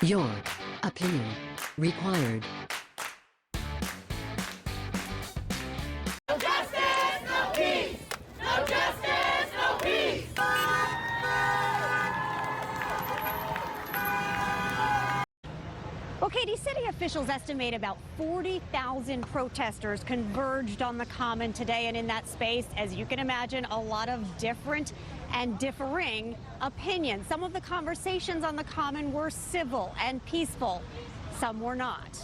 Your opinion required. No justice, no peace! No justice, no peace! Well, Katie, city officials estimate about 40,000 protesters converged on the Common today, and in that space, as you can imagine, a lot of different and differing opinions. Some of the conversations on the Common were civil and peaceful. Some were not.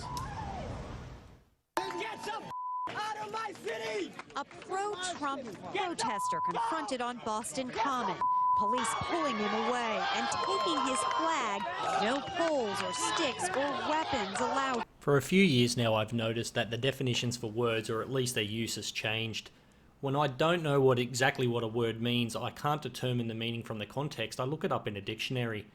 Get some out of my city! A pro-Trump protester confronted on Boston Common. Police pulling him away and taking his flag. No poles or sticks or weapons allowed. For a few years now, I've noticed that the definitions for words, or at least their use, has changed. When I don't know exactly what a word means, I can't determine the meaning from the context, I look it up in a dictionary.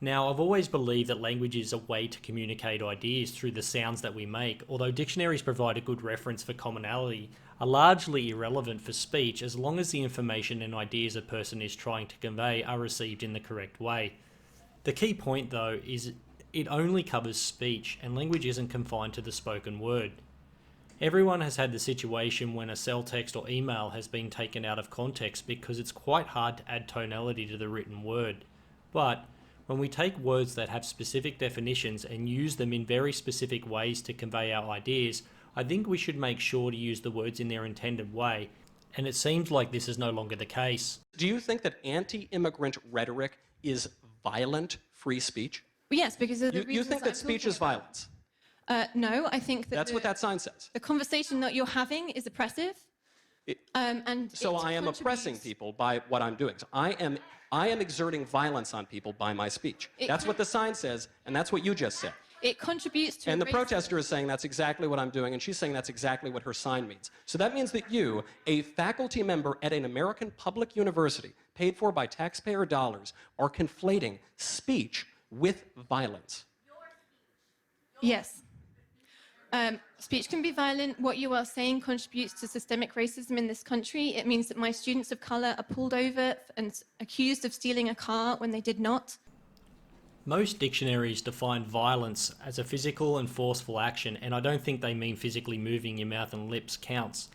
Now, I've always believed that language is a way to communicate ideas through the sounds that we make, although dictionaries provide a good reference for commonality, are largely irrelevant for speech as long as the information and ideas a person is trying to convey are received in the correct way. The key point, though, is it only covers speech, and language isn't confined to the spoken word. Everyone has had the situation when a cell text or email has been taken out of context because it's quite hard to add tonality to the written word. But when we take words that have specific definitions and use them in very specific ways to convey our ideas, I think we should make sure to use the words in their intended way, and it seems like this is no longer the case. Do you think that anti-immigrant rhetoric is violent free speech? Well, yes, because of the You think that speech is violence? No, I think that That's what that sign says. the conversation that you're having is oppressive. So I am oppressing people by what I'm doing. So I am exerting violence on people by my speech. That's what the sign says, and that's what you just said. It contributes to. And the protester is saying that's exactly what I'm doing, and she's saying that's exactly what her sign means. So that means that you, a faculty member at an American public university, paid for by taxpayer dollars, are conflating speech with violence. Yes. Speech can be violent. What you are saying contributes to systemic racism in this country. It means that my students of color are pulled over and accused of stealing a car when they did not. Most dictionaries define violence as a physical and forceful action, and I don't think they mean physically moving your mouth and lips counts.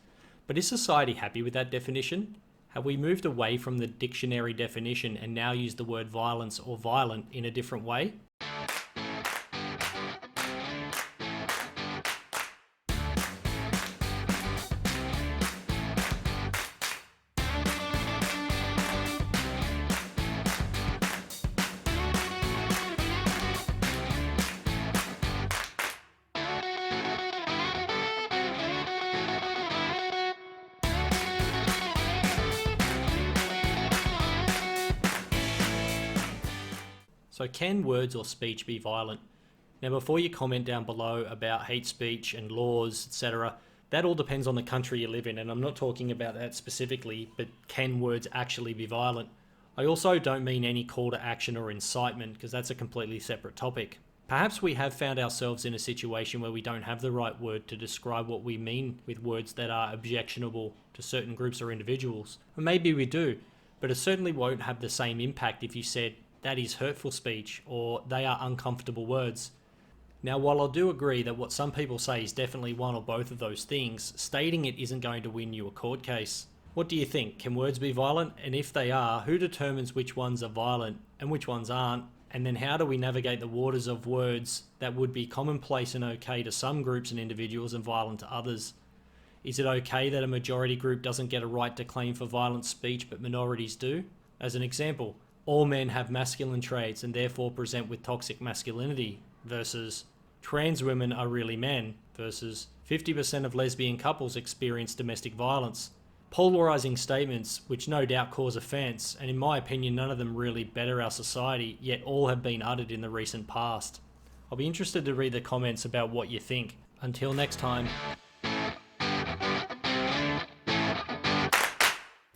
But is society happy with that definition? Have we moved away from the dictionary definition and now use the word violence or violent in a different way? So can words or speech be violent? Now before you comment down below about hate speech and laws, etc., that all depends on the country you live in, and I'm not talking about that specifically, but can words actually be violent? I also don't mean any call to action or incitement, because that's a completely separate topic. Perhaps we have found ourselves in a situation where we don't have the right word to describe what we mean with words that are objectionable to certain groups or individuals. Or maybe we do, but it certainly won't have the same impact if you said, that is hurtful speech, or they are uncomfortable words. Now, while I do agree that what some people say is definitely one or both of those things, stating it isn't going to win you a court case. What do you think? Can words be violent? And if they are, who determines which ones are violent and which ones aren't? And then how do we navigate the waters of words that would be commonplace and okay to some groups and individuals and violent to others? Is it okay that a majority group doesn't get a right to claim for violent speech but minorities do? As an example, all men have masculine traits and therefore present with toxic masculinity, versus trans women are really men, versus 50% of lesbian couples experience domestic violence. Polarizing statements which no doubt cause offence, and in my opinion none of them really better our society, yet all have been uttered in the recent past. I'll be interested to read the comments about what you think. Until next time.